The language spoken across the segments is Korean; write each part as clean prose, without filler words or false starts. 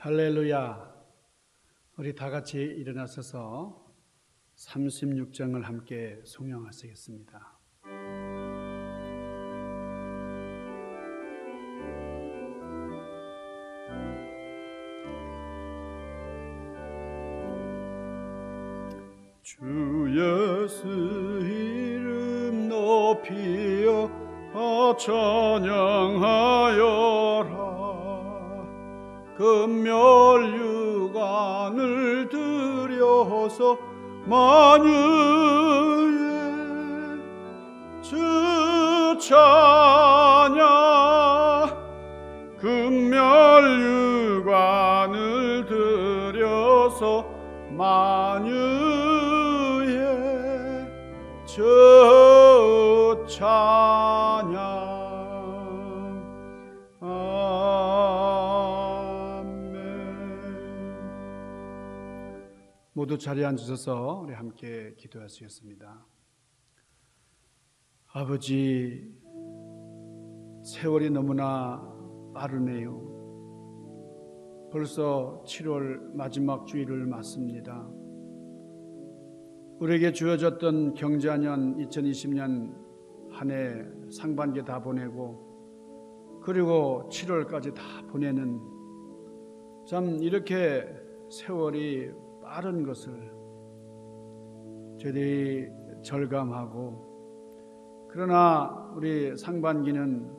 할렐루야. 우리 다 같이 일어나서서 36장을 함께 송영하시겠습니다. 주 예수 이름 높이어 찬양하여라. 금멸유관을 들여서 만유의 주 찬양. 금멸유관을 들여서 만유의 주 찬양. 모두 자리에 앉으셔서 우리 함께 기도하시겠습니다. 아버지, 세월이 너무나 빠르네요. 벌써 7월 마지막 주일을 맞습니다. 우리에게 주어졌던 경자년 2020년 한 해 상반기 다 보내고 그리고 7월까지 다 보내는, 참 이렇게 세월이 빠른 것을 저희들이 절감하고, 그러나 우리 상반기는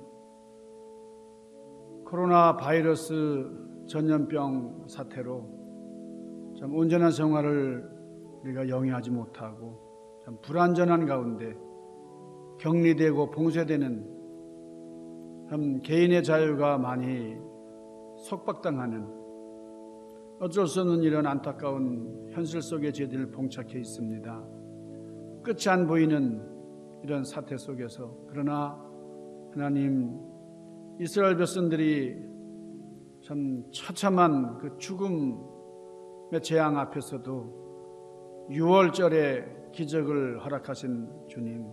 코로나 바이러스 전염병 사태로 참 온전한 생활을 우리가 영위하지 못하고 참 불안전한 가운데 격리되고 봉쇄되는, 참 개인의 자유가 많이 속박당하는, 어쩔 수 없는 이런 안타까운 현실 속에 저희들 봉착해 있습니다. 끝이 안 보이는 이런 사태 속에서, 그러나 하나님, 이스라엘 백성들이 참 처참한 그 죽음의 재앙 앞에서도 6월절에 기적을 허락하신 주님,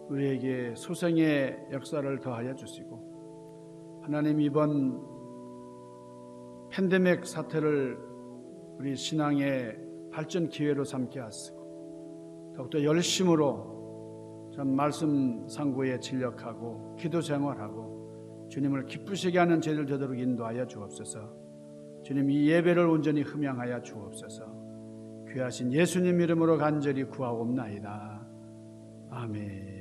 우리에게 소생의 역사를 더하여 주시고, 하나님, 이번 팬데믹 사태를 우리 신앙의 발전 기회로 삼게 하시고, 더욱더 열심으로 참 말씀 상고에 진력하고 기도 생활하고 주님을 기쁘시게 하는 저희들 되도록 인도하여 주옵소서. 주님, 이 예배를 온전히 흠양하여 주옵소서. 귀하신 예수님 이름으로 간절히 구하옵나이다. 아멘.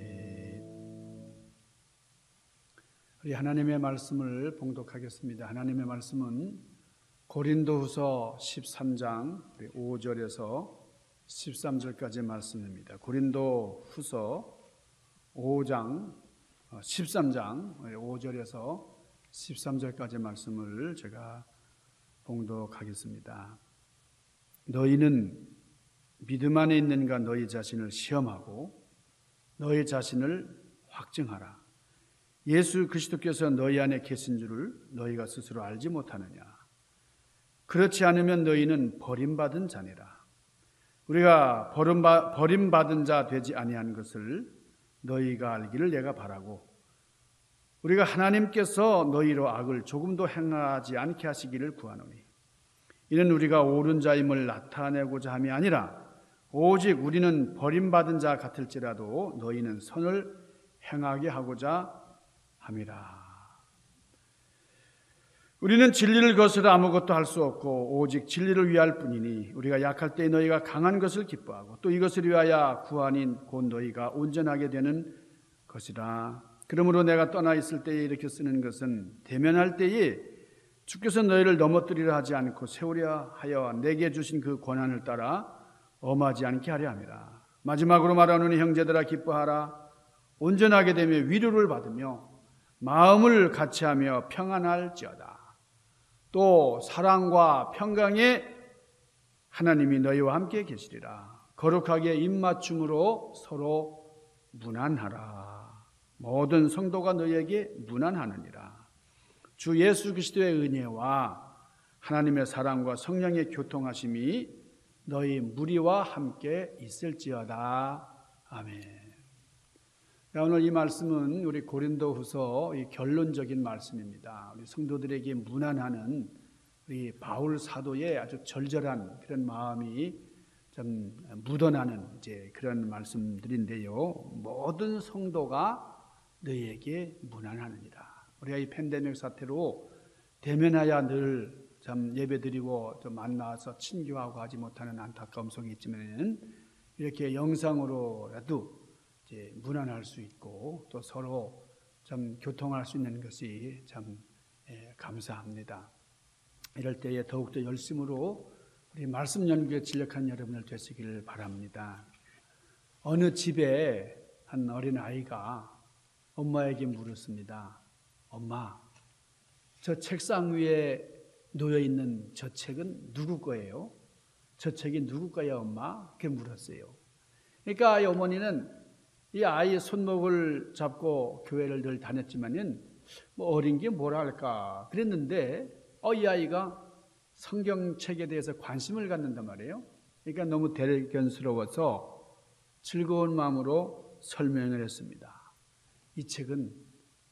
우리 하나님의 말씀을 봉독하겠습니다. 하나님의 말씀은 고린도후서 13장 5절에서 13절까지의 말씀입니다. 고린도후서 5장 13장 5절에서 13절까지의 말씀을 제가 봉독하겠습니다. 너희는 믿음 안에 있는가 너희 자신을 시험하고 너희 자신을 확증하라. 예수 그리스도께서 너희 안에 계신 줄을 너희가 스스로 알지 못하느냐. 그렇지 않으면 너희는 버림받은 자니라. 우리가 버림받은 자 되지 아니한 것을 너희가 알기를 내가 바라고, 우리가 하나님께서 너희로 악을 조금도 행하지 않게 하시기를 구하노니, 이는 우리가 옳은 자임을 나타내고자 함이 아니라 오직 우리는 버림받은 자 같을지라도 너희는 선을 행하게 하고자 함이라. 우리는 진리를 거스려 아무것도 할 수 없고 오직 진리를 위할 뿐이니, 우리가 약할 때 너희가 강한 것을 기뻐하고 또 이것을 위하여 구한인 곧 너희가 온전하게 되는 것이라. 그러므로 내가 떠나 있을 때에 이렇게 쓰는 것은 대면할 때에 주께서 너희를 넘어뜨리려 하지 않고 세우려 하여 내게 주신 그 권한을 따라 엄하지 않게 하려 함이라. 마지막으로 말하노니 형제들아, 기뻐하라. 온전하게 되며 위로를 받으며 마음을 같이하며 평안할지어다. 또 사랑과 평강에 하나님이 너희와 함께 계시리라. 거룩하게 입맞춤으로 서로 무난하라. 모든 성도가 너희에게 무난하느니라. 주 예수 그리스도의 은혜와 하나님의 사랑과 성령의 교통하심이 너희 무리와 함께 있을지어다. 아멘. 오늘 이 말씀은 우리 고린도후서 결론적인 말씀입니다. 우리 성도들에게 문안하는 우리 바울 사도의 아주 절절한 그런 마음이 좀 묻어나는 이제 그런 말씀들인데요. 모든 성도가 너희에게 문안하느니라. 우리가 이 팬데믹 사태로 대면하여 늘 참 예배드리고 좀 만나서 친교하고 하지 못하는 안타까움 속에 있지만 이렇게 영상으로라도 이제 문안할 수 있고 또 서로 좀 교통할 수 있는 것이 참 감사합니다. 이럴 때에 더욱더 열심으로 우리 말씀 연구에 진력한 여러분들 되시길 바랍니다. 어느 집에 한 어린 아이가 엄마에게 물었습니다. 엄마, 저 책상 위에 놓여 있는 저 책은 누구 거예요? 저 책이 누구 거야, 엄마? 그렇게 물었어요. 그러니까 이 어머니는 이 아이의 손목을 잡고 교회를 늘 다녔지만은 뭐 어린 게 뭐라 할까 그랬는데 이 아이가 성경책에 대해서 관심을 갖는단 말이에요. 그러니까 너무 대견스러워서 즐거운 마음으로 설명을 했습니다. 이 책은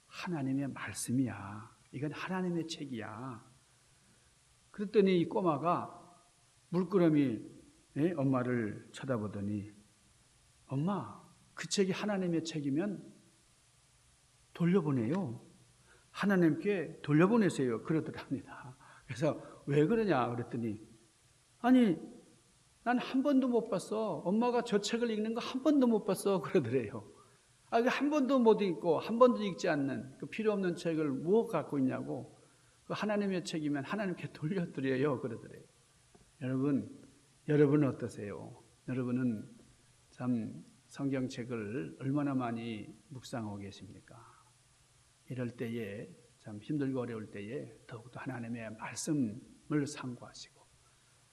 하나님의 말씀이야. 이건 하나님의 책이야. 그랬더니 이 꼬마가 물끄러미 엄마를 쳐다보더니 엄마, 그 책이 하나님의 책이면 돌려보내요. 하나님께 돌려보내세요. 그러더랍니다. 그래서 왜 그러냐 그랬더니 아니 난 한 번도 못 봤어. 엄마가 저 책을 읽는 거 한 번도 못 봤어. 그러더래요. 한 번도 못 읽고 한 번도 읽지 않는 그 필요 없는 책을 뭐 갖고 있냐고. 그 하나님의 책이면 하나님께 돌려드려요. 그러더래요. 여러분은 어떠세요? 여러분은 참 성경책을 얼마나 많이 묵상하고 계십니까? 이럴 때에 참 힘들고 어려울 때에 더욱더 하나님의 말씀을 상고하시고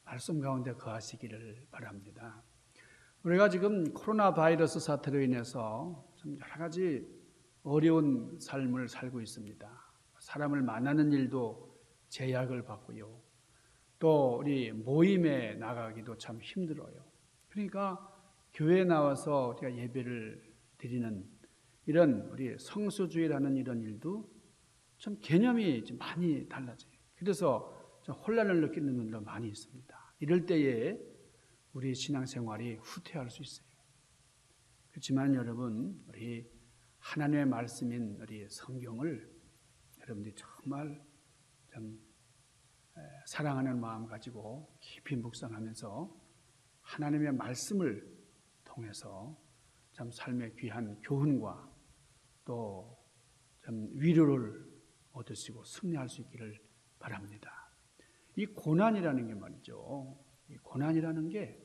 말씀 가운데 거하시기를 바랍니다. 우리가 지금 코로나 바이러스 사태로 인해서 좀 여러 가지 어려운 삶을 살고 있습니다. 사람을 만나는 일도 제약을 받고요. 또 우리 모임에 나가기도 참 힘들어요. 그러니까 교회에 나와서 우리가 예배를 드리는 이런 우리 성수주의라는 이런 일도 좀 개념이 좀 많이 달라져요. 그래서 좀 혼란을 느끼는 분도 많이 있습니다. 이럴 때에 우리 신앙생활이 후퇴할 수 있어요. 그렇지만 여러분, 우리 하나님의 말씀인 우리 성경을 여러분들이 정말 좀 사랑하는 마음 가지고 깊이 묵상하면서 하나님의 말씀을 통해서 참 삶의 귀한 교훈과 또 참 위로를 얻으시고 승리할 수 있기를 바랍니다. 이 고난이라는 게 말이죠. 이 고난이라는 게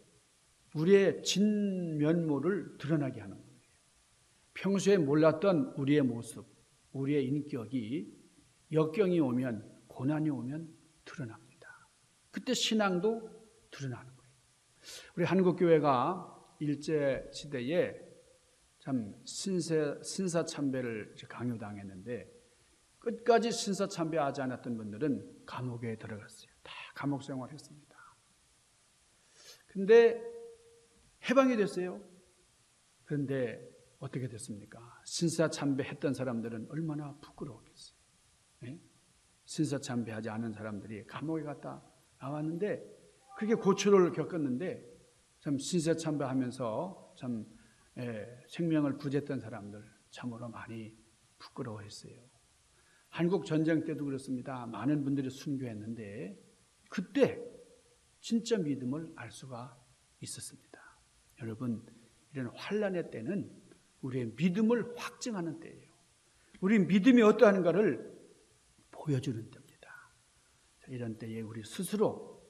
우리의 진면모를 드러나게 하는 거예요. 평소에 몰랐던 우리의 모습, 우리의 인격이 역경이 오면, 고난이 오면 드러납니다. 그때 신앙도 드러나는 거예요. 우리 한국교회가 일제시대에 참 신사참배를 강요당했는데 끝까지 신사참배하지 않았던 분들은 감옥에 들어갔어요. 다 감옥 생활했습니다. 근데 해방이 됐어요. 그런데 어떻게 됐습니까? 신사참배했던 사람들은 얼마나 부끄러웠겠어요. 네? 신사참배하지 않은 사람들이 감옥에 갔다 나왔는데 그게 고초를 겪었는데 참 신사참배하면서 참 생명을 구제했던 사람들 참으로 많이 부끄러워했어요. 한국 전쟁 때도 그렇습니다. 많은 분들이 순교했는데 그때 진짜 믿음을 알 수가 있었습니다. 여러분, 이런 환난의 때는 우리의 믿음을 확증하는 때예요. 우리 믿음이 어떠한가를 보여주는 때입니다. 이런 때에 우리 스스로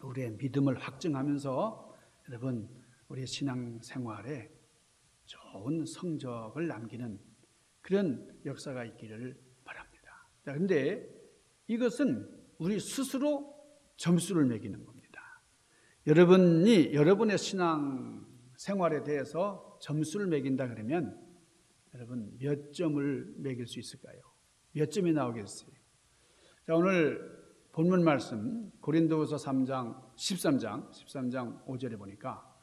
우리의 믿음을 확증하면서 여러분 우리 신앙생활에 좋은 성적을 남기는 그런 역사가 있기를 바랍니다. 그런데 이것은 우리 스스로 점수를 매기는 겁니다. 여러분이 여러분의 신앙생활에 대해서 점수를 매긴다 그러면 여러분 몇 점을 매길 수 있을까요? 몇 점이 나오겠어요? 자, 오늘 본문 말씀 고린도후서 13장 5절에 보니까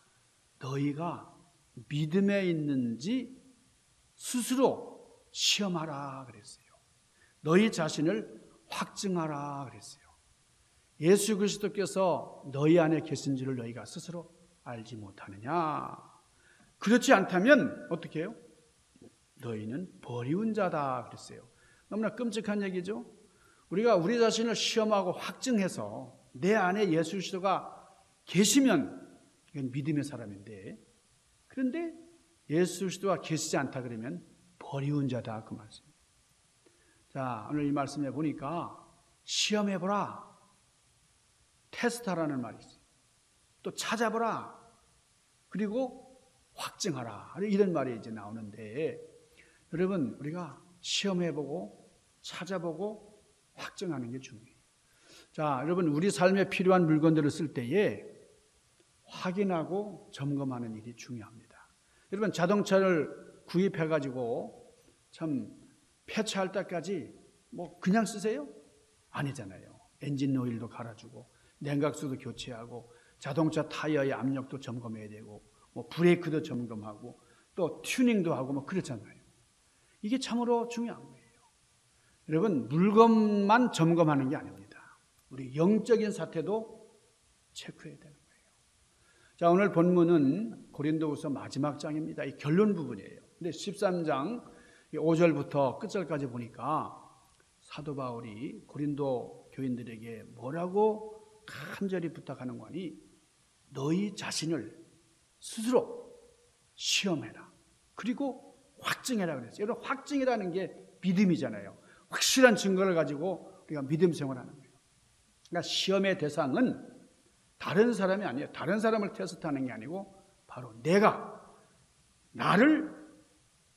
너희가 믿음에 있는지 스스로 시험하라 그랬어요. 너희 자신을 확증하라 그랬어요. 예수 그리스도께서 너희 안에 계신 줄을 너희가 스스로 알지 못하느냐? 그렇지 않다면 어떻게 해요? 너희는 버리운 자다 그랬어요. 너무나 끔찍한 얘기죠. 우리가 우리 자신을 시험하고 확증해서 내 안에 예수 그리스도가 계시면 이건 믿음의 사람인데, 그런데 예수 그리스도가 계시지 않다 그러면 버리운 자다 그 말씀. 자, 오늘 이 말씀에 보니까 시험해보라, 테스트하라는 말이 있어요. 또 찾아보라, 그리고 확증하라, 이런 말이 이제 나오는데, 여러분 우리가 시험해보고 찾아보고 확증하는 게 중요해요. 자, 여러분 우리 삶에 필요한 물건들을 쓸 때에 확인하고 점검하는 일이 중요합니다. 여러분 자동차를 구입해가지고 참 폐차할 때까지 뭐 그냥 쓰세요? 아니잖아요. 엔진 오일도 갈아주고 냉각수도 교체하고 자동차 타이어의 압력도 점검해야 되고 뭐 브레이크도 점검하고 또 튜닝도 하고 뭐 그렇잖아요. 이게 참으로 중요한 거예요. 여러분 물건만 점검하는 게 아닙니다. 우리 영적인 사태도 체크해야 되는 거예요. 자, 오늘 본문은 고린도후서 마지막 장입니다. 이 결론 부분이에요. 근데 13장 5절부터 끝절까지 보니까 사도 바울이 고린도 교인들에게 뭐라고 간절히 부탁하는 거니? 너희 자신을 스스로 시험해라. 그리고 확증해라 그랬어요. 여러분 확증이라는 게 믿음이잖아요. 확실한 증거를 가지고 우리가 믿음 생활하는 거예요. 그러니까 시험의 대상은 다른 사람이 아니에요. 다른 사람을 테스트하는 게 아니고 바로 내가 나를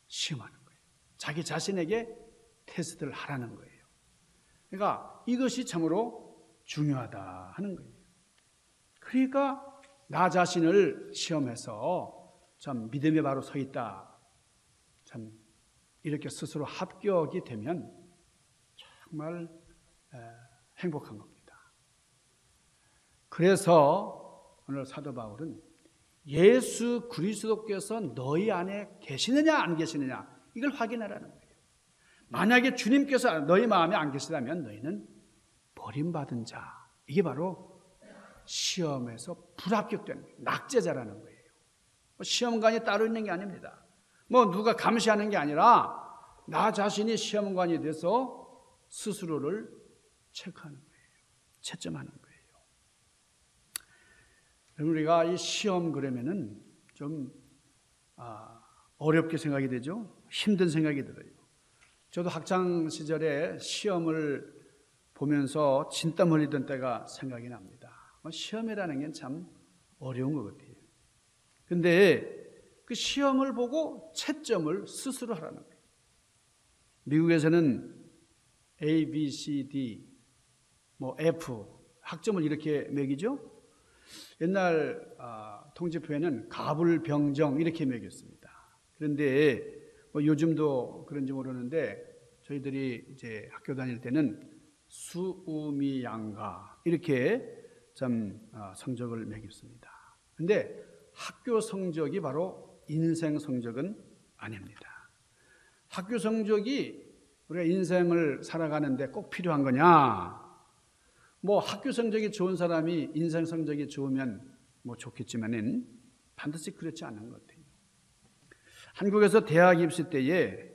시험하는 거예요. 자기 자신에게 테스트를 하라는 거예요. 그러니까 이것이 참으로 중요하다 하는 거예요. 그러니까 나 자신을 시험해서 참 믿음에 바로 서 있다, 참 이렇게 스스로 합격이 되면 정말 행복한 겁니다. 그래서 오늘 사도 바울은 예수 그리스도께서 너희 안에 계시느냐 안 계시느냐 이걸 확인하라는 거예요. 만약에 주님께서 너희 마음에 안 계시다면 너희는 버림받은 자, 이게 바로 시험에서 불합격된 낙제자라는 거예요. 시험관이 따로 있는 게 아닙니다. 뭐 누가 감시하는 게 아니라 나 자신이 시험관이 돼서 스스로를 체크하는 거예요. 채점하는 거예요. 우리가 이 시험 그러면은 좀 어렵게 생각이 되죠. 힘든 생각이 들어요. 저도 학창 시절에 시험을 보면서 진땀 흘리던 때가 생각이 납니다. 시험이라는 게 참 어려운 것 같아요. 근데 그 시험을 보고 채점을 스스로 하라는 거예요. 미국에서는 A, B, C, D, 뭐 F 학점을 이렇게 매기죠. 옛날 통지표에는 가불병정 이렇게 매겼습니다. 그런데 뭐 요즘도 그런지 모르는데 저희들이 이제 학교 다닐 때는 수우미양가 이렇게 참 성적을 매겼습니다. 그런데 학교 성적이 바로 인생 성적은 아닙니다. 학교 성적이 우리가 인생을 살아가는데 꼭 필요한 거냐? 뭐 학교 성적이 좋은 사람이 인생 성적이 좋으면 뭐 좋겠지만은 반드시 그렇지 않은 것 같아요. 한국에서 대학 입시 때에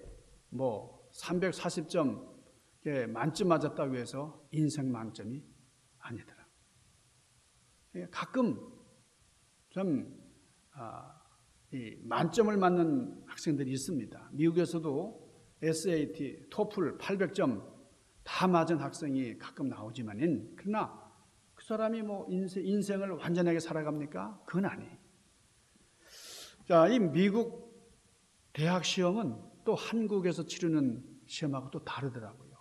뭐 340점 만점 맞았다고 해서 인생 만점이 아니더라. 가끔 좀 이 만점을 맞는 학생들이 있습니다. 미국에서도 SAT, 토플 800점 다 맞은 학생이 가끔 나오지만은 그러나 그 사람이 뭐 인생을 완전하게 살아갑니까? 그건 아니에요. 자, 이 미국 대학 시험은 또 한국에서 치르는 시험하고 또 다르더라고요.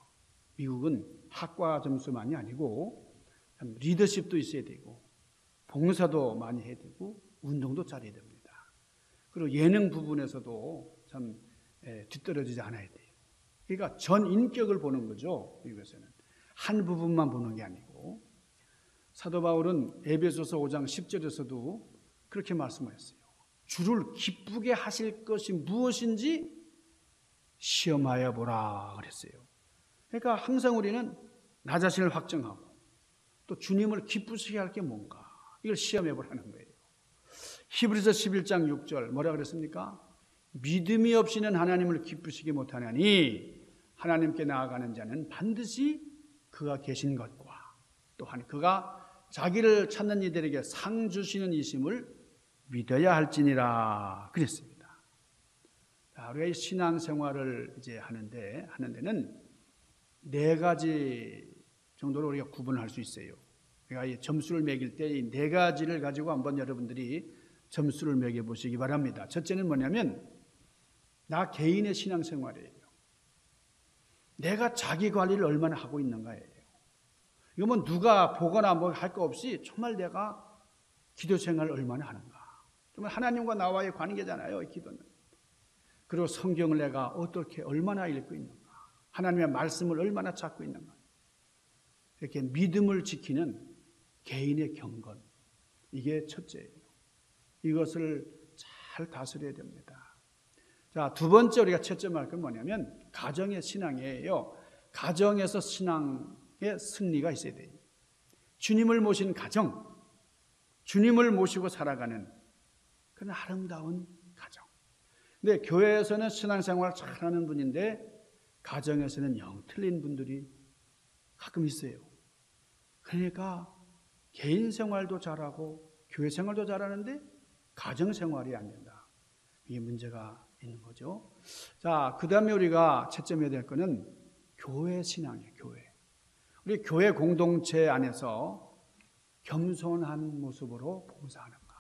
미국은 학과 점수만이 아니고 리더십도 있어야 되고 봉사도 많이 해야 되고 운동도 잘해야 됩니다. 그리고 예능 부분에서도 참 뒤떨어지지 않아야 돼요. 그러니까 전 인격을 보는 거죠. 미국에서는 한 부분만 보는 게 아니고 사도 바울은 에베소서 5장 10절에서도 그렇게 말씀하셨어요. 주를 기쁘게 하실 것이 무엇인지 시험하여 보라 그랬어요. 그러니까 항상 우리는 나 자신을 확정하고 또 주님을 기쁘시게 할 게 뭔가, 이걸 시험해 보라는 거예요. 히브리서 11장 6절 뭐라 그랬습니까? 믿음이 없이는 하나님을 기쁘시게 못하나니 하나님께 나아가는 자는 반드시 그가 계신 것과 또한 그가 자기를 찾는 이들에게 상 주시는 이심을 믿어야 할지니라 그랬습니다. 우리가 이 신앙생활을 이제 하는 데는 네 가지 정도로 우리가 구분할 수 있어요. 우리가 이 점수를 매길 때 이 네 가지를 가지고 한번 여러분들이 점수를 매겨 보시기 바랍니다. 첫째는 뭐냐면 나 개인의 신앙생활이에요. 내가 자기 관리를 얼마나 하고 있는가예요. 이거 뭐 누가 보거나 뭐 할 거 없이 정말 내가 기도 생활을 얼마나 하는가. 정말 하나님과 나와의 관계잖아요, 이 기도는. 그리고 성경을 내가 어떻게 얼마나 읽고 있는가. 하나님의 말씀을 얼마나 찾고 있는가. 이렇게 믿음을 지키는 개인의 경건. 이게 첫째예요. 이것을 잘 다스려야 됩니다. 자, 두 번째 우리가 채점할 건 뭐냐면 가정의 신앙이에요. 가정에서 신앙의 승리가 있어야 돼요. 주님을 모신 가정, 주님을 모시고 살아가는 그런 아름다운 가정. 근데 교회에서는 신앙생활을 잘하는 분인데 가정에서는 영 틀린 분들이 가끔 있어요. 그러니까 개인 생활도 잘하고 교회 생활도 잘하는데 가정 생활이 안 된다. 이게 문제가 있는 거죠. 자, 그 다음에 우리가 채점해야 될 거는 교회 신앙이에요. 교회. 우리 교회 공동체 안에서 겸손한 모습으로 봉사하는가,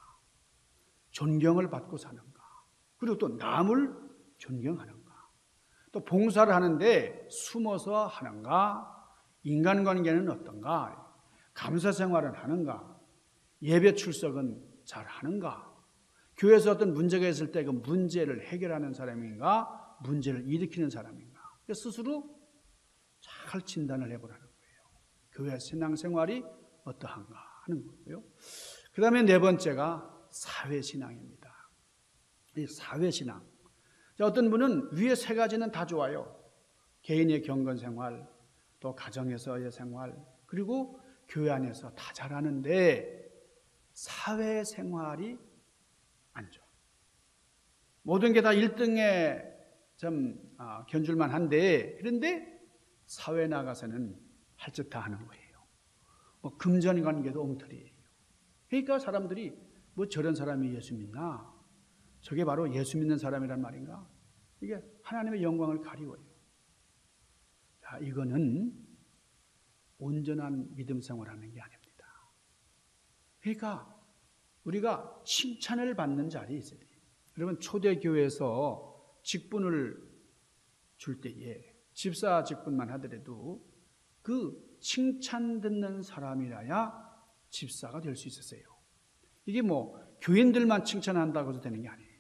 존경을 받고 사는가, 그리고 또 남을 존경하는가, 또 봉사를 하는데 숨어서 하는가, 인간관계는 어떤가, 감사 생활은 하는가, 예배 출석은 잘 하는가, 교회에서 어떤 문제가 있을 때 그 문제를 해결하는 사람인가, 문제를 일으키는 사람인가, 스스로 잘 진단을 해보라는 거예요. 교회 신앙생활이 어떠한가 하는 거고요. 그 다음에 네 번째가 사회신앙입니다. 이 사회신앙. 어떤 분은 위에 세 가지는 다 좋아요. 개인의 경건생활, 또 가정에서의 생활, 그리고 교회 안에서 다 잘하는데 사회생활이 안 좋아. 모든 게 다 1등에 좀 견줄만 한데, 그런데 사회 나가서는 할 짓 다 하는 거예요. 뭐 금전관계도 엉터리예요. 그러니까 사람들이 뭐 저런 사람이 예수 믿나? 저게 바로 예수 믿는 사람이란 말인가? 이게 하나님의 영광을 가리워요. 자, 이거는 온전한 믿음 생활하는 게 아닙니다. 그러니까 우리가 칭찬을 받는 자리에 있어야 돼요. 여러분, 초대교회에서 직분을 줄 때에 집사 직분만 하더라도 그 칭찬 듣는 사람이라야 집사가 될 수 있었어요. 이게 뭐 교인들만 칭찬한다고 해서 되는 게 아니에요.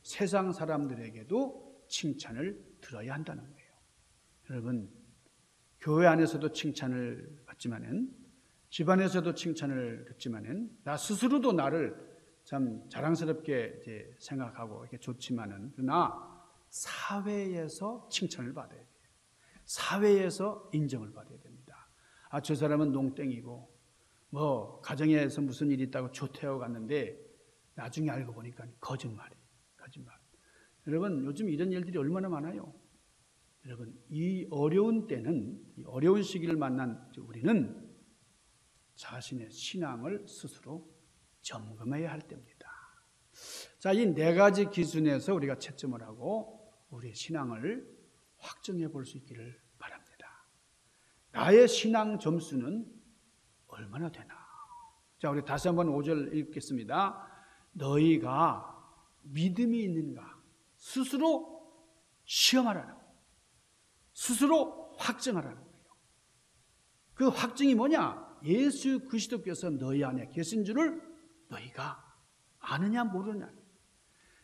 세상 사람들에게도 칭찬을 들어야 한다는 거예요. 여러분, 교회 안에서도 칭찬을 받지만은, 집안에서도 칭찬을 듣지만은, 나 스스로도 나를 참 자랑스럽게 이제 생각하고 이렇게 좋지만은, 그러나 사회에서 칭찬을 받아야 돼요. 사회에서 인정을 받아야 됩니다. 아, 저 사람은 농땡이고 뭐 가정에서 무슨 일이 있다고 조퇴하고 갔는데 나중에 알고 보니까 거짓말. 여러분, 요즘 이런 일들이 얼마나 많아요. 여러분, 이 어려운 때는, 이 어려운 시기를 만난 우리는 자신의 신앙을 스스로 점검해야 할 때입니다. 자, 이 네 가지 기준에서 우리가 채점을 하고 우리의 신앙을 확정해 볼 수 있기를 바랍니다. 나의 신앙 점수는 얼마나 되나? 자, 우리 다시 한번 5절 읽겠습니다. 너희가 믿음이 있는가? 스스로 시험하라는 거예요. 스스로 확정하라는 거예요. 그 확증이 뭐냐? 예수 그리스도께서 너희 안에 계신 줄을 너희가 아느냐 모르느냐.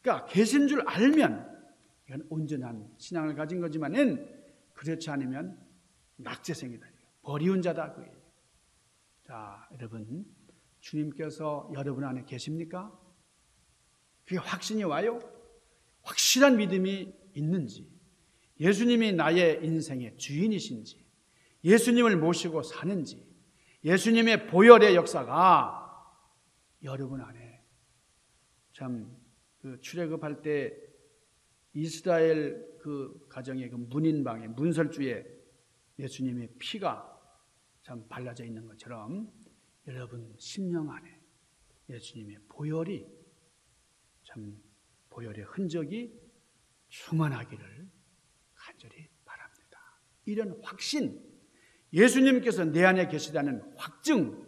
그러니까 계신 줄 알면 이건 온전한 신앙을 가진 거지만은 그렇지 않으면 낙제생이다. 버리운 자다 그거예요. 자, 여러분, 주님께서 여러분 안에 계십니까? 그게 확신이 와요? 확실한 믿음이 있는지, 예수님이 나의 인생의 주인이신지, 예수님을 모시고 사는지, 예수님의 보혈의 역사가 여러분 안에 참 그 출애굽할 때 이스라엘 그 가정의 그 문인방에 문설주에 예수님의 피가 참 발라져 있는 것처럼 여러분 심령 안에 예수님의 보혈이 참 보혈의 흔적이 충만하기를 간절히 바랍니다. 이런 확신, 예수님께서 내 안에 계시다는 확증,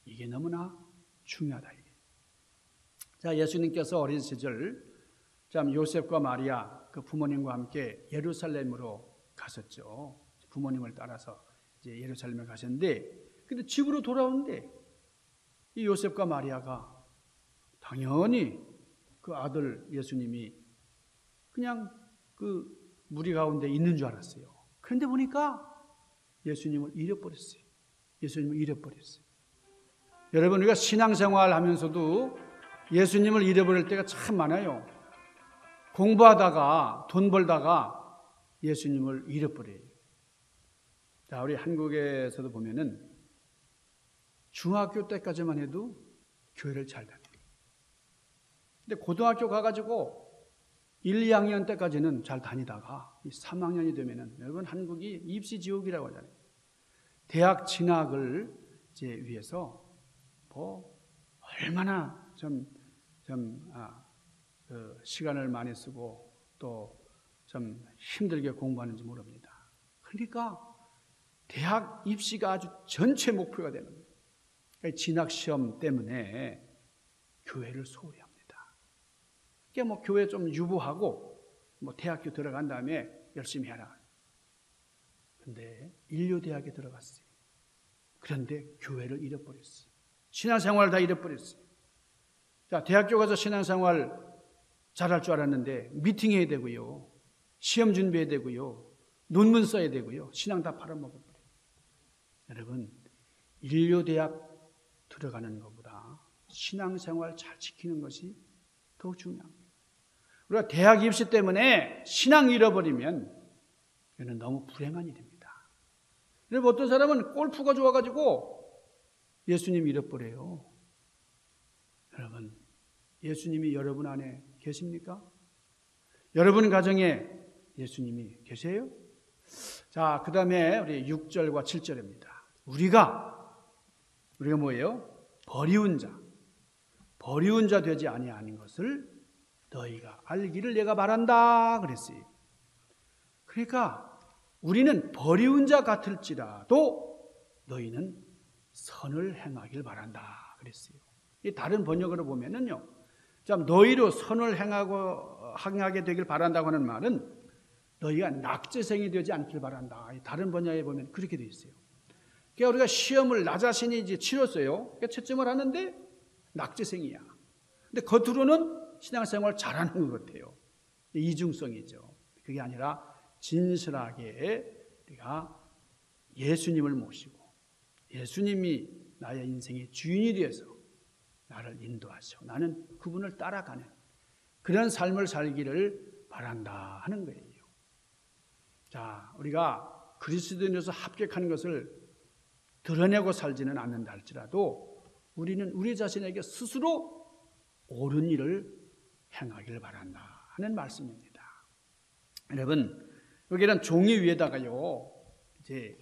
이게 너무나 중요하다. 자, 예수님께서 어린 시절 참 요셉과 마리아 그 부모님과 함께 예루살렘으로 갔었죠. 부모님을 따라서 이제 예루살렘에 가셨는데, 근데 집으로 돌아오는데 이 요셉과 마리아가 당연히 그 아들 예수님이 그냥 그 무리 가운데 있는 줄 알았어요. 그런데 보니까 예수님을 잃어버렸어요. 예수님을 잃어버렸어요. 여러분, 우리가 신앙생활 하면서도 예수님을 잃어버릴 때가 참 많아요. 공부하다가 돈 벌다가 예수님을 잃어버려요. 자, 우리 한국에서도 보면은 중학교 때까지만 해도 교회를 잘 다녀요. 근데 고등학교 가가지고 1, 2학년 때까지는 잘 다니다가 3학년이 되면은 여러분 한국이 입시 지옥이라고 하잖아요. 대학 진학을 이제 위해서 뭐 얼마나 시간을 많이 쓰고 또 좀 힘들게 공부하는지 모릅니다. 그러니까 대학 입시가 아주 전체 목표가 되는 거예요. 그러니까 진학 시험 때문에 교회를 소홀히 합니다. 그러니까 뭐 교회 좀 유부하고 뭐 대학교 들어간 다음에 열심히 해라. 그런데 인류대학에 들어갔어요. 그런데 교회를 잃어버렸어요. 신앙생활을 다 잃어버렸어요. 자, 대학교 가서 신앙생활 잘할 줄 알았는데 미팅해야 되고요. 시험 준비해야 되고요. 논문 써야 되고요. 신앙 다 팔아먹어버려요. 여러분, 인류대학 들어가는 것보다 신앙생활 잘 지키는 것이 더 중요합니다. 우리가 대학 입시 때문에 신앙 잃어버리면 이거는 너무 불행한 일입니다. 여러분, 어떤 사람은 골프가 좋아가지고 예수님 잃어버려요. 여러분, 예수님이 여러분 안에 계십니까? 여러분 가정에 예수님이 계세요? 자, 그 다음에 우리 6절과 7절입니다. 우리가 뭐예요? 버리운 자 되지 아니하는 것을 너희가 알기를 내가 바란다 그랬어요. 그러니까 우리는 버리운 자 같을지라도 너희는 선을 행하길 바란다 그랬어요. 이 다른 번역으로 보면은요, 참 너희로 선을 행하게 되길 바란다고 하는 말은 너희가 낙제생이 되지 않길 바란다. 다른 번역에 보면 그렇게 되어 있어요. 그러니까 우리가 시험을 나 자신이 이제 치렀어요. 그러니까 채점을 하는데 낙제생이야. 근데 겉으로는 신앙생활 잘하는 것 같아요. 이중성이죠. 그게 아니라 진실하게 우리가 예수님을 모시고 예수님이 나의 인생의 주인이 되어서 나를 인도하시고 나는 그분을 따라가는 그런 삶을 살기를 바란다 하는 거예요. 자, 우리가 그리스도인으로서 합격하는 것을 드러내고 살지는 않는다 할지라도 우리는 우리 자신에게 스스로 옳은 일을 행하길 바란다 하는 말씀입니다. 여러분, 여기는 종이 위에다가요, 이제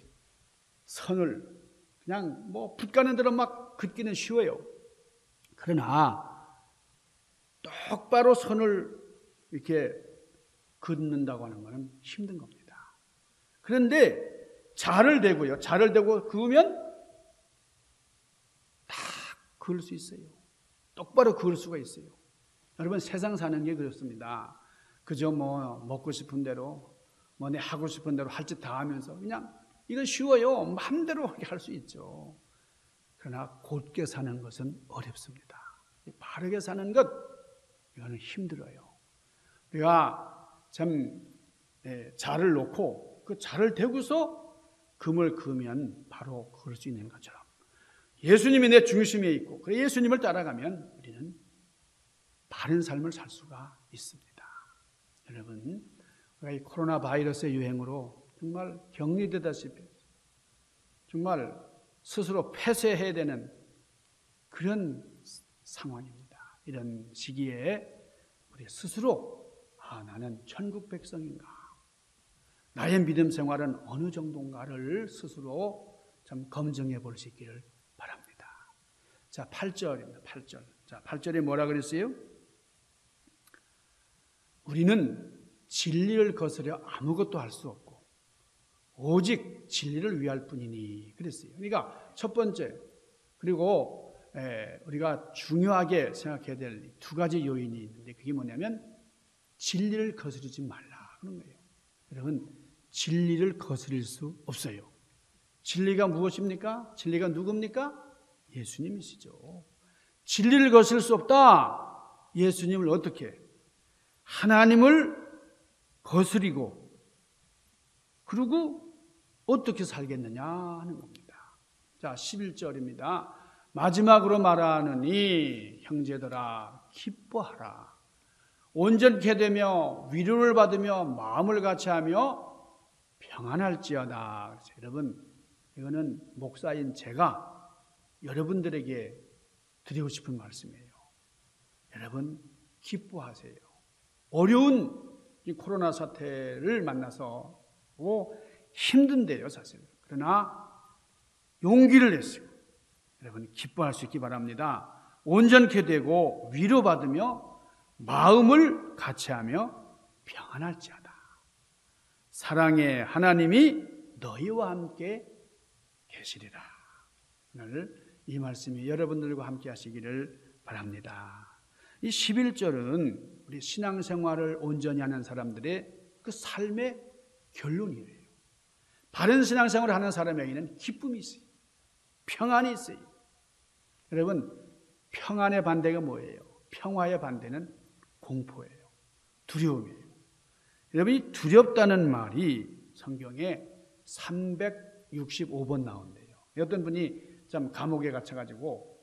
선을 그냥 뭐 붓 가는 대로 막 긋기는 쉬워요. 그러나 똑바로 선을 이렇게 긋는다고 하는 것은 힘든 겁니다. 그런데 자를 대고 그으면 다 그을 수 있어요. 똑바로 그을 수가 있어요. 여러분, 세상 사는 게 그렇습니다. 그저 뭐 먹고 싶은 대로 뭐 내 하고 싶은 대로 할 짓 다 하면서 그냥 이건 쉬워요. 마음대로 할 수 있죠. 그러나 곧게 사는 것은 어렵습니다. 바르게 사는 것, 이거는 힘들어요. 우리가 참 자를 놓고 그 자를 대고서 금을 그으면 바로 그럴 수 있는 것처럼 예수님이 내 중심에 있고 그 예수님을 따라가면 우리는 바른 삶을 살 수가 있습니다. 여러분, 우리가 이 코로나 바이러스의 유행으로 정말 격리되다시피 정말 스스로 폐쇄해야 되는 그런 상황입니다. 이런 시기에 우리 스스로 나는 천국 백성인가? 나의 믿음 생활은 어느 정도인가를 스스로 좀 검증해 볼 수 있기를 바랍니다. 자, 8절입니다. 8절. 자, 8절에 뭐라 그랬어요? 우리는 진리를 거스려 아무것도 할 수 없고 오직 진리를 위할 뿐이니 그랬어요. 그러니까 첫 번째, 그리고 우리가 중요하게 생각해야 될 두 가지 요인이 있는데 그게 뭐냐면 진리를 거스르지 말라 그런 거예요. 여러분, 진리를 거스릴 수 없어요. 진리가 무엇입니까? 진리가 누굽니까? 예수님이시죠. 진리를 거스릴 수 없다. 예수님을 어떻게? 하나님을 거스리고 그리고 어떻게 살겠느냐 하는 겁니다. 자, 11절입니다. 마지막으로 말하느니 형제들아 기뻐하라. 온전케 되며 위로를 받으며 마음을 같이하며 평안할지어다. 그래서 여러분, 이거는 목사인 제가 여러분들에게 드리고 싶은 말씀이에요. 여러분 기뻐하세요. 어려운 이 코로나 사태를 만나서 힘든데요, 사실. 그러나 용기를 내시고 여러분 기뻐할 수 있기 바랍니다. 온전케 되고 위로받으며 마음을 같이하며 평안할지어다. 사랑의 하나님이 너희와 함께 계시리라. 오늘 이 말씀이 여러분들과 함께 하시기를 바랍니다. 이 11절은 우리 신앙생활을 온전히 하는 사람들의 그 삶의 결론이에요. 바른 신앙생활을 하는 사람에게는 기쁨이 있어요. 평안이 있어요. 여러분, 평안의 반대가 뭐예요? 평화의 반대는 공포예요. 두려움이에요. 여러분, 이 두렵다는 말이 성경에 365번 나온대요. 어떤 분이 참 감옥에 갇혀가지고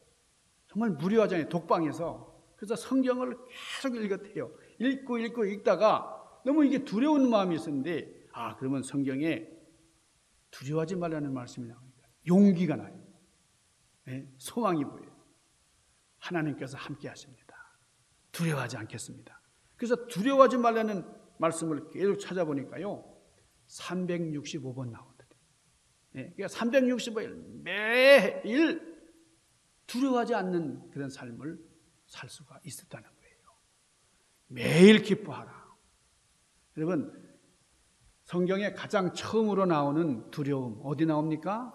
정말 무료하잖아요. 독방에서. 그래서 성경을 계속 읽었대요. 읽고 읽다가 너무 이게 두려운 마음이 있었는데 그러면 성경에 두려워하지 말라는 말씀이 나오니까 용기가 나요. 네? 소망이 보여요. 하나님께서 함께 하십니다. 두려워하지 않겠습니다. 그래서 두려워하지 말라는 말씀을 계속 찾아보니까요 365번 나오더래요. 네? 그러니까 365일 매일 두려워하지 않는 그런 삶을 살 수가 있었다는 거예요. 매일 기뻐하라. 여러분, 성경에 가장 처음으로 나오는 두려움 어디 나옵니까?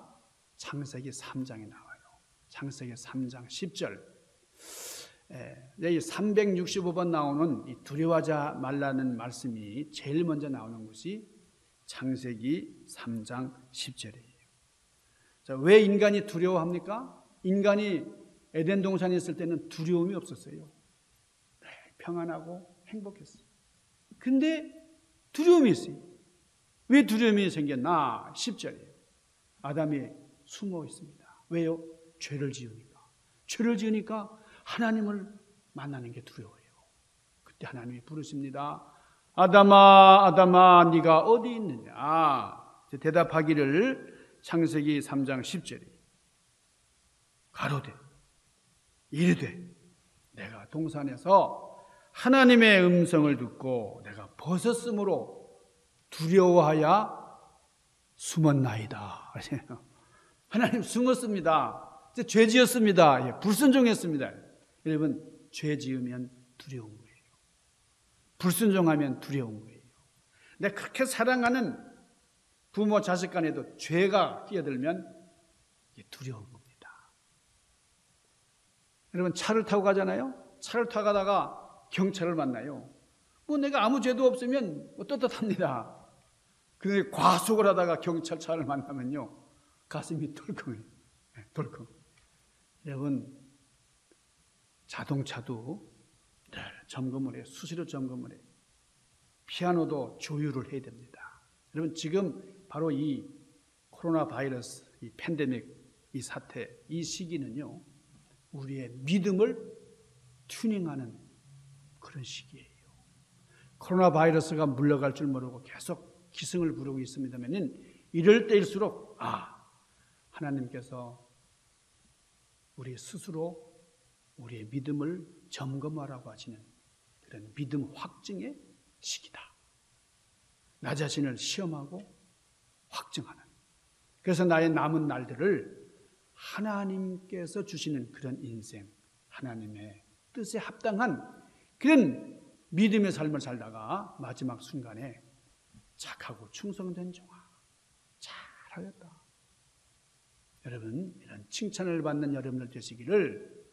창세기 3장에 나와요. 창세기 3장 10절. 이 365번 나오는 이 두려워하지 말라는 말씀이 제일 먼저 나오는 것이 창세기 3장 10절이에요. 자, 왜 인간이 두려워합니까? 인간이 에덴 동산에 있을 때는 두려움이 없었어요. 평안하고 행복했어요. 근데 두려움이 있어요. 왜 두려움이 생겼나? 10절이에요. 아담이 숨어 있습니다. 왜요? 죄를 지으니까. 죄를 지으니까 하나님을 만나는 게 두려워요. 그때 하나님이 부르십니다. 아담아, 아담아, 네가 어디 있느냐? 대답하기를 창세기 3장 10절이 가로되 이르되 내가 동산에서 하나님의 음성을 듣고 내가 벗었으므로 두려워하여 숨었나이다. 하나님 숨었습니다. 죄 지었습니다. 불순종했습니다. 여러분, 죄 지으면 두려운 거예요. 불순종하면 두려운 거예요. 내가 그렇게 사랑하는 부모 자식 간에도 죄가 끼어들면 두려운 겁니다. 여러분, 차를 타고 가잖아요. 차를 타고 가다가 경찰을 만나요. 내가 아무 죄도 없으면 떳떳합니다. 그런데 과속을 하다가 경찰차를 만나면요 가슴이 덜컹해요. 덜컹. 여러분, 자동차도 늘 점검을 해요. 수시로 점검을 해요. 피아노도 조율을 해야 됩니다. 여러분, 지금 바로 이 코로나 바이러스, 이 팬데믹, 이 사태, 이 시기는요 우리의 믿음을 튜닝하는 그런 시기예요. 코로나 바이러스가 물러갈 줄 모르고 계속 기승을 부르고 있습니다만 이럴 때일수록 하나님께서 우리 스스로 우리의 믿음을 점검하라고 하시는 그런 믿음 확증의 시기다. 나 자신을 시험하고 확증하는. 그래서 나의 남은 날들을 하나님께서 주시는 그런 인생, 하나님의 뜻에 합당한 그런 믿음의 삶을 살다가 마지막 순간에 착하고 충성된 종아, 잘하였다. 여러분, 이런 칭찬을 받는 여러분들 되시기를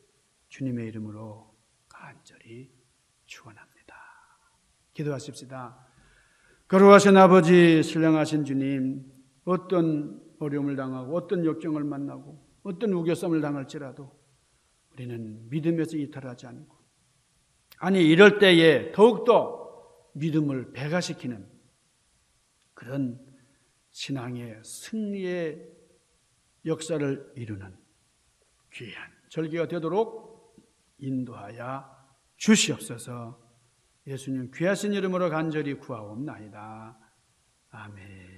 주님의 이름으로 간절히 축원합니다. 기도하십시다. 거룩하신 아버지, 신령하신 주님, 어떤 어려움을 당하고 어떤 역경을 만나고 어떤 우겨쌈을 당할지라도 우리는 믿음에서 이탈하지 않고, 아니 이럴 때에 더욱더 믿음을 배가시키는 그런 신앙의 승리의 역사를 이루는 귀한 절기가 되도록 인도하여 주시옵소서. 예수님 귀하신 이름으로 간절히 구하옵나이다. 아멘.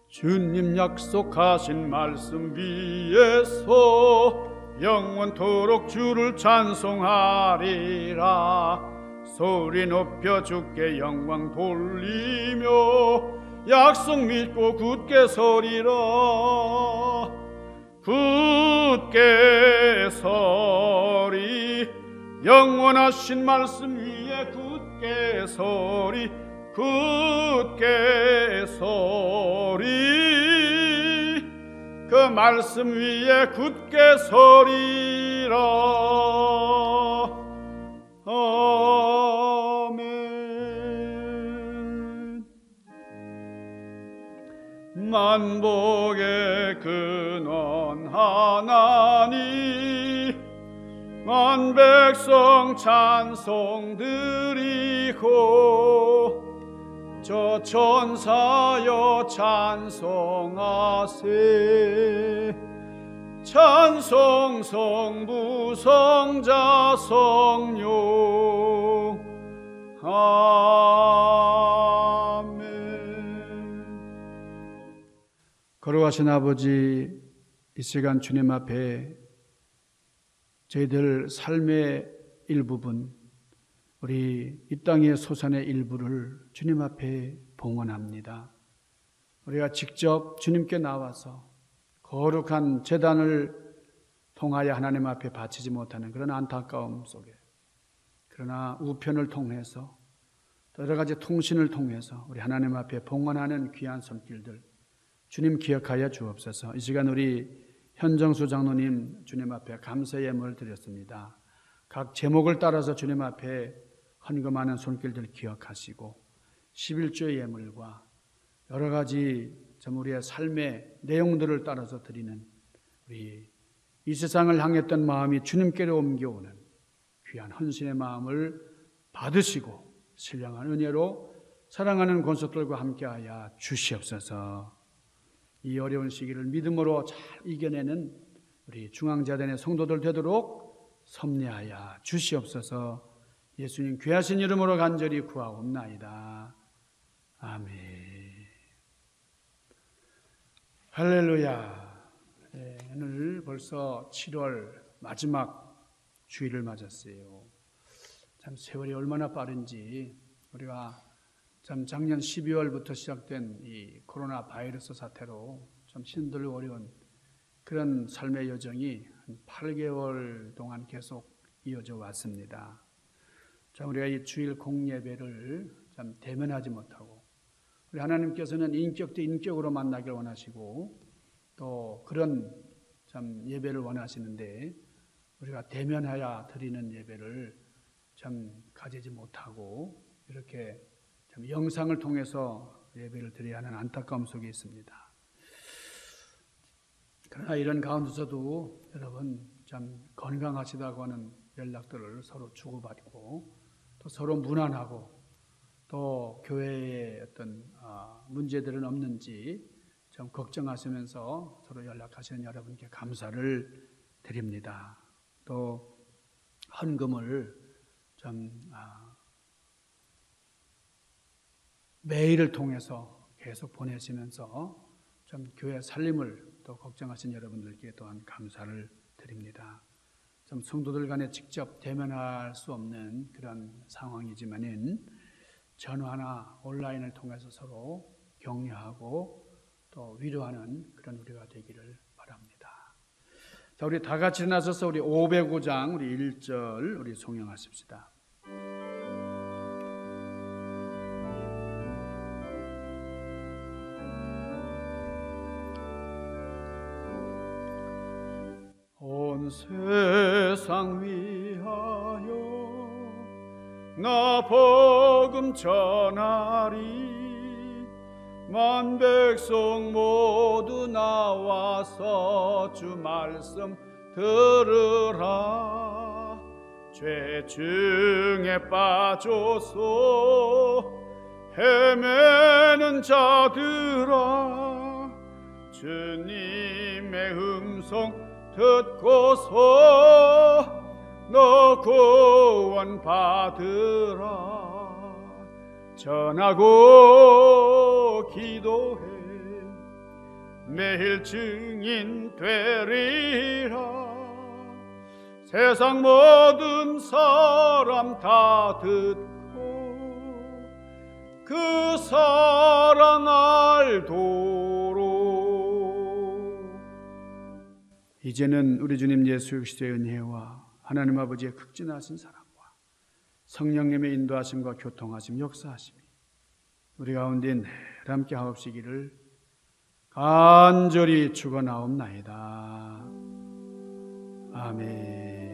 주님 약속하신 말씀 위에서 영원토록 주를 찬송하리라. 소리 높여 주께 영광 돌리며 약속 믿고 굳게 서리라. 굳게 서리. 영원하신 말씀 위에 굳게 서리. 굳게 서리. 그 말씀 위에 굳게 서리라. 아멘. 만복의 근원 하나니 만 백성 찬송 드리고 저 천사여 찬송하세. 찬송 성부 성자 성령. 아멘. 거룩하신 아버지, 이 시간 주님 앞에 저희들 삶의 일부분, 우리 이 땅의 소산의 일부를 주님 앞에 봉헌합니다. 우리가 직접 주님께 나와서 거룩한 제단을 통하여 하나님 앞에 바치지 못하는 그런 안타까움 속에, 그러나 우편을 통해서 또 여러 가지 통신을 통해서 우리 하나님 앞에 봉헌하는 귀한 손길들 주님 기억하여 주옵소서. 이 시간 우리 현정수 장로님 주님 앞에 감사의 예물을 드렸습니다. 각 제목을 따라서 주님 앞에 헌금하는 손길들 기억하시고 11조의 예물과 여러 가지 우리의 삶의 내용들을 따라서 드리는 우리 이 세상을 향했던 마음이 주님께로 옮겨오는 귀한 헌신의 마음을 받으시고 신령한 은혜로 사랑하는 권속들과 함께하여 주시옵소서. 이 어려운 시기를 믿음으로 잘 이겨내는 우리 중앙자단의 성도들 되도록 섭리하여 주시옵소서. 예수님 귀하신 이름으로 간절히 구하옵나이다. 아멘. 할렐루야. 네, 오늘 벌써 7월 마지막 주일을 맞았어요. 참 세월이 얼마나 빠른지, 우리가 참 작년 12월부터 시작된 이 코로나 바이러스 사태로 참 힘들고 어려운 그런 삶의 여정이 한 8개월 동안 계속 이어져 왔습니다. 참 우리가 이 주일 공예배를 참 대면하지 못하고, 우리 하나님께서는 인격 대 인격으로 만나길 원하시고 또 그런 참 예배를 원하시는데, 우리가 대면하여 드리는 예배를 참 가지지 못하고 이렇게 참 영상을 통해서 예배를 드려야 하는 안타까움 속에 있습니다. 그러나 이런 가운데서도 여러분 참 건강하시다고 하는 연락들을 서로 주고받고 또 서로 문안하고 또 교회에 어떤 문제들은 없는지 좀 걱정하시면서 서로 연락하시는 여러분께 감사를 드립니다. 또 헌금을 좀 매일을 통해서 계속 보내시면서 좀 교회 살림을 또 걱정하신 여러분들께 또한 감사를 드립니다. 좀 성도들 간에 직접 대면할 수 없는 그런 상황이지만은 전화나 온라인을 통해서 서로 격려하고 또 위로하는 그런 우리가 되기를 바랍니다. 자, 우리 다 같이 일어나서서 우리 505장 우리 1절 우리 송영하십시다. 온 세상 위하여 나 복음 전하리 만 백성 모두 나와서 주 말씀 들으라 죄 중에 빠져서 헤매는 자들아 주님의 음성 듣고서 너 구원 받으라 전하고 기도해 매일 증인 되리라 세상 모든 사람 다 듣고 그 사랑 알도록 이제는 우리 주님 예수 그리스도의 은혜와 하나님 아버지의 극진하신 사랑과 성령님의 인도하심과 교통하심 역사하심이 우리 가운데 늘 함께 하옵시기를 간절히 축원하옵나이다. 아멘.